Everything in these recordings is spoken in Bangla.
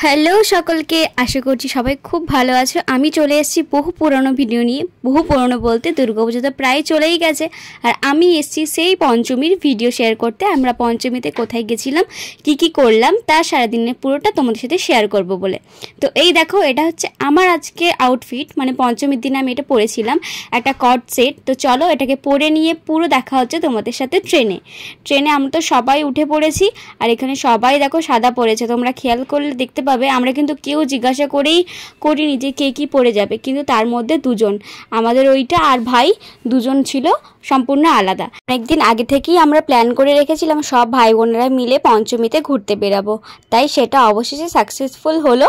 হ্যালো সকলকে, আশা করছি সবাই খুব ভালো আছো। আমি চলে এসেছি বহু পুরনো ভিডিও নিয়ে। বহু পুরনো বলতে দুর্গাপুজো তো প্রায় চলেই গেছে, আর আমি এসেছি সেই পঞ্চমীর ভিডিও শেয়ার করতে। আমরা পঞ্চমীতে কোথায় গেছিলাম, কি করলাম, তার সারাদিনের পুরোটা তোমাদের সাথে শেয়ার করব বলে। তো এই দেখো, এটা হচ্ছে আমার আজকে আউটফিট, মানে পঞ্চমীর দিনে আমি এটা পরেছিলাম, একটা কট সেট। তো চলো এটাকে পরে নিয়ে পুরো দেখা হচ্ছে তোমাদের সাথে ট্রেনে আমরা তো সবাই উঠে পড়েছি, আর এখানে সবাই দেখো সাদা পরেছে। তোমরা খেয়াল করলে দেখতে পাবে আমরা কিন্তু কেউ জিজ্ঞাসা করেই করিনি যে কে কি পরে যাবে, কিন্তু তার মধ্যে দুজন, আমাদের ওইটা আর ভাই, দুজন ছিল সম্পূর্ণ আলাদা। অনেকদিন আগে থেকেই আমরা প্ল্যান করে রেখেছিলাম সব ভাই বোনেরা মিলে পঞ্চমীতে ঘুরতে বেরাবো, তাই সেটা অবশেষে সাকসেসফুল হলো।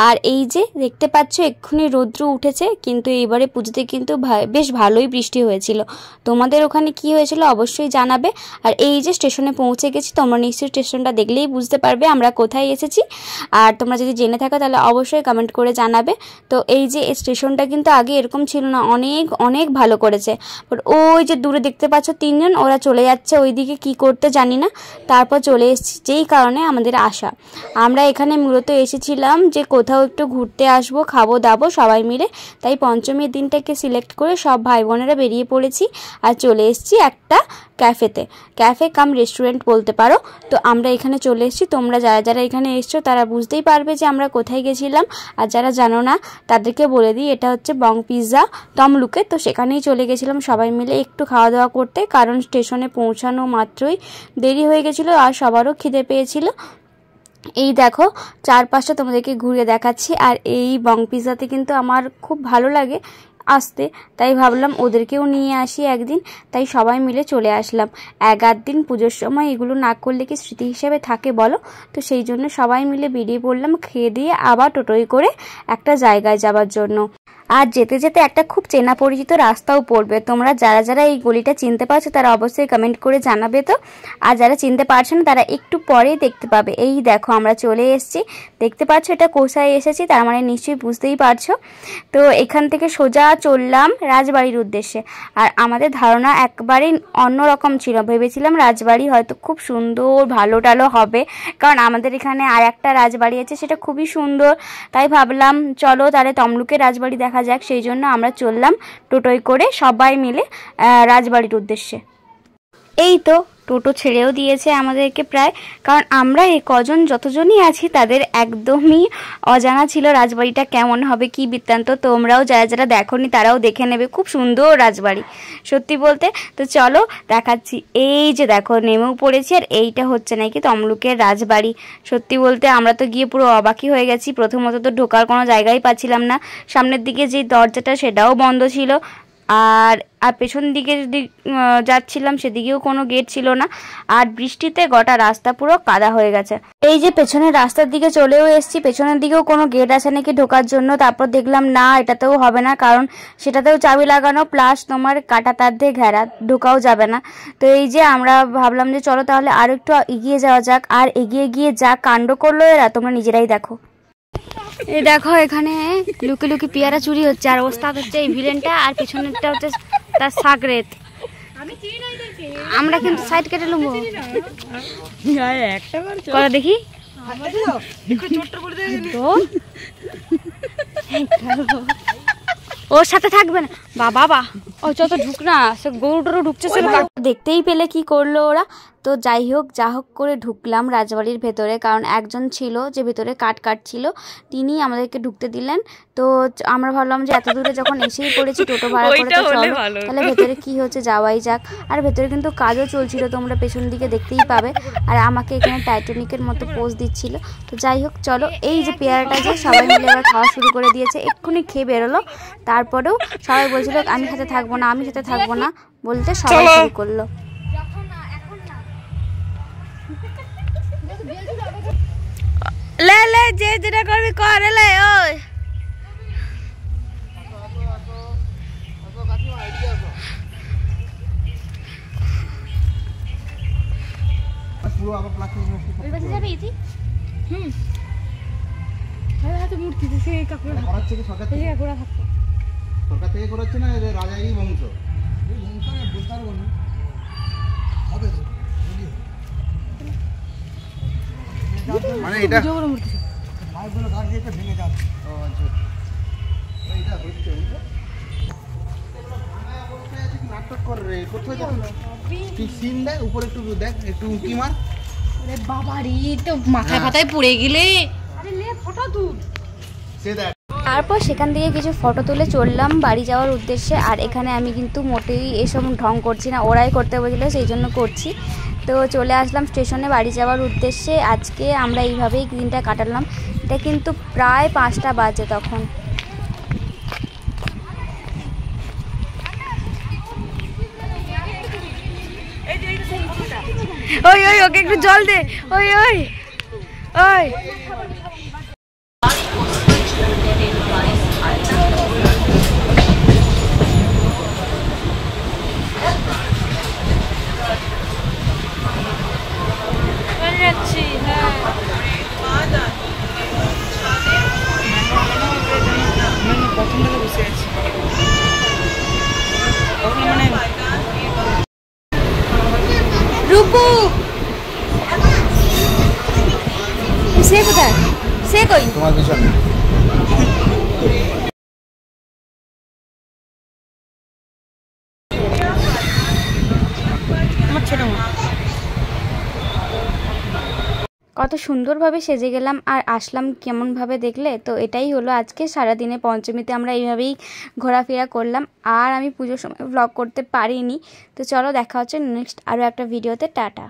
আর এই যে দেখতে পাচ্ছ এক্ষুনি রৌদ্র উঠেছে, কিন্তু এইবারে পুজোতে কিন্তু বেশ ভালোই বৃষ্টি হয়েছিল। তোমাদের ওখানে কি হয়েছিল অবশ্যই জানাবে। আর এই যে স্টেশনে পৌঁছে গেছি, তোমরা নিশ্চয়ই স্টেশনটা দেখলেই বুঝতে পারবে আমরা কোথায় এসেছি। আর তোমরা যদি জেনে থাকো তাহলে অবশ্যই কমেন্ট করে জানাবে। তো এই যে স্টেশনটা কিন্তু আগে এরকম ছিল না, অনেক অনেক ভালো করেছে। বাট ওই যে দূরে দেখতে পাচ্ছ তিনজন, ওরা চলে যাচ্ছে ওইদিকে, কি করতে জানি না। তারপর চলে এসেছি, যেই কারণে আমাদের আসা। আমরা এখানে মূলত এসেছিলাম যে কোথাও একটু ঘুরতে আসবো, খাবো দাবো সবাই মিলে, তাই পঞ্চমীর দিনটাকে সিলেক্ট করে সব ভাই বোনেরা বেরিয়ে পড়েছি আর চলে এসেছি একটা ক্যাফে কাম রেস্টুরেন্ট বলতে পারো। তো আমরা এখানে চলে এসেছি। তোমরা যারা যারা এখানে এসছো তারা বুঝতেই পারবে যে আমরা কোথায় গেছিলাম, আর যারা জানো না তাদেরকে বলে দিই, এটা হচ্ছে বং পিৎজা তমলুকে। তো সেখানেই চলে গেছিলাম সবাই মিলে একটু খাওয়া দাওয়া করতে, কারণ স্টেশনে পৌঁছানো মাত্রই দেরি হয়ে গেছিলো আর সবারও খিদে পেয়েছিল। এই দেখো চারপাশটা তোমাদেরকে ঘুরে দেখাচ্ছি। আর এই বং পিৎজাতে কিন্তু আমার খুব ভালো লাগে আসতে, তাই ভাবলাম ওদেরকেও নিয়ে আসি একদিন, তাই সবাই মিলে চলে আসলাম। 11 দিন পুজোর সময় এগুলো না করলে কি স্মৃতি হিসেবে থাকে বলো? তো সেই জন্য সবাই মিলে বেরিয়ে পড়লাম খেয়ে দিয়ে আবার টোটোয় করে একটা জায়গায় যাবার জন্য। আর যেতে যেতে একটা খুব চেনা পরিচিত রাস্তাও পড়বে। তোমরা যারা যারা এই গলিটা চিনতে পারছো তারা অবশ্যই কমেন্ট করে জানাবে। তো আর যারা চিনতে পারছো না তারা একটু পরেই দেখতে পাবে। এই দেখো আমরা চলে এসেছি, দেখতে পাচ্ছ এটা কোথায় এসেছি, তার মানে নিশ্চয়ই বুঝতেই পারছো। তো এখান থেকে সোজা চললাম রাজবাড়ির উদ্দেশ্যে। আর আমাদের ধারণা একবারেই অন্যরকম ছিল, ভেবেছিলাম রাজবাড়ি হয়তো খুব সুন্দর ভালো টালো হবে, কারণ আমাদের এখানে আর একটা রাজবাড়ি আছে সেটা খুবই সুন্দর। তাই ভাবলাম চলো তাহলে তমলুকের রাজবাড়ি দেখা যাক। সেই জন্য আমরা চললাম টোটোয় করে সবাই মিলে রাজবাড়ির উদ্দেশ্যে। এই তো টোটো ছেড়েও দিয়েছে আমাদেরকে প্রায়, কারণ আমরা এই কজন যতজনই আছি তাদের একদমই অজানা ছিল রাজবাড়িটা কেমন হবে, কি বৃত্তান্ত। তোমরাও যারা যারা দেখোনি তারাও দেখে নেবে, খুব সুন্দর রাজবাড়ি সত্যি বলতে। তো চলো দেখাচ্ছি। এই যে দেখো নেমেও পড়েছি, আর এইটা হচ্ছে নাকি তমলুকের রাজবাড়ি। সত্যি বলতে আমরা তো গিয়ে পুরো অবাকই হয়ে গেছি। প্রথমত তো ঢোকার কোনো জায়গাই পাচ্ছিলাম না, সামনের দিকে যে দরজাটা সেটাও বন্ধ ছিল, আর পেছন দিকে যদি যাচ্ছিলাম সেদিকেও কোনো গেট ছিল না। আর বৃষ্টিতে গোটা রাস্তা পুরো কাদা হয়ে গেছে। এই যে পেছনের রাস্তার দিকে চলেও এসেছি, পেছনের দিকেও কোনো গেট আছে নাকি ঢোকার জন্য। তারপর দেখলাম না, এটাতেও হবে না, কারণ সেটাতেও চাবি লাগানো, প্লাস তোমার কাটা তার দিয়ে ঘেরা, ঢোকাও যাবে না। তো এই যে আমরা ভাবলাম যে চলো তাহলে আর একটু এগিয়ে যাওয়া যাক। আর এগিয়ে গিয়ে যা কাণ্ড করলো এরা, তোমরা নিজেরাই দেখো। এই দেখো এখানে লুকি লুকি পেয়ারা চুরি হচ্ছে, আর ওস্তাদ হচ্ছে এই ভিলেনটা, আর পেছনেরটা হচ্ছে তার সাগরেত। আমরা কিন্তু সাইড কেটে নেবো, করা দেখি ওর সাথে থাকবে না বাবা, ও যত ঢুক না, সে গরুটারও ঢুকছে, সে দেখতেই পেলে কি করলো ওরা। তো যাই হোক যা হোক করে ঢুকলাম রাজবাড়ির ভেতরে, কারণ একজন ছিল যে ভেতরে কাটছিল, তিনি আমাদেরকে ঢুকতে দিলেন। তো আমরা ভাবলাম যে এত দূরে যখন এসেই পড়েছি টোটো ভাড়া করে, তো চলো তাহলে ভেতরে কি হচ্ছে যাওয়াই যাক। আর ভেতরে কিন্তু কাজও চলছিল, তোমরা পেছন দিকে দেখতেই পাবে। আর আমাকে এখানে টাইটানিকের মতো পোজ দিচ্ছিল। তো যাই হোক চলো, এই যে পেয়ারাটা যে সবাই মিলে এবার খাওয়া শুরু করে দিয়েছে, এক্ষুনি খেয়ে বেরোলো। তারপরেও সবাই বলছিল আমি সাথে থাকবো না, আমি সাথে থাকবো না বলতে সবাই শুরু করলো। লে লে যে যেটা করবি কর, লে ওই পুরো আবার প্লাস্টিক ওই পাশে যাবে ইতি। আরে হাতে মূর্তি দিছে এই কাকুরা করাচ্ছে কি সরকার থেকে কাকুরা থাকতো, সরকার থেকে করাচ্ছে না, এর রাজাই বংশ, এই বংশ আমি বলতে পারবো না, হবে তো মানে এটা এটা ভেঙে যাবে। ও আচ্ছা, এইটা হচ্ছে নাটক কর রে, কোথায় যাবো না তুই সিন দেখ, উপরে একটু দেখ, একটু উঁকি মার। আরে বাবারি, তো মাথায় ফাতায় পড়ে গেলে। আরে লে ফটো তুল। সে দেখ। তারপর সেখান থেকে কিছু ফটো তুলে চললাম বাড়ি যাওয়ার উদ্দেশ্যে। আর এখানে আমি কিন্তু মোটেই এসব ঢং করছি না, ওরাই করতে বলেছিল সেই জন্য করছি। তো চলে আসলাম স্টেশনে বাড়ি যাওয়ার উদ্দেশ্যে। আজকে আমরা এইভাবেই দিনটা কাটালাম। এটা কিন্তু প্রায় 5টা বাজে তখন। ওই ওই ওকে একটু জল দে, ওই ওই ওই। রূপু সে কোথায়? সে কই? তোমার পিছনে। কত সুন্দরভাবে সেজে গেলাম আর আসলাম কেমনভাবে দেখলে। তো এটাই হলো আজকে সারাদিনে পঞ্চমীতে আমরা এইভাবেই ঘোরাফেরা করলাম। আর আমি পুজোর সময় ব্লগ করতে পারিনি। তো চলো দেখা হচ্ছে নেক্সট আরও একটা ভিডিওতে। টাটা।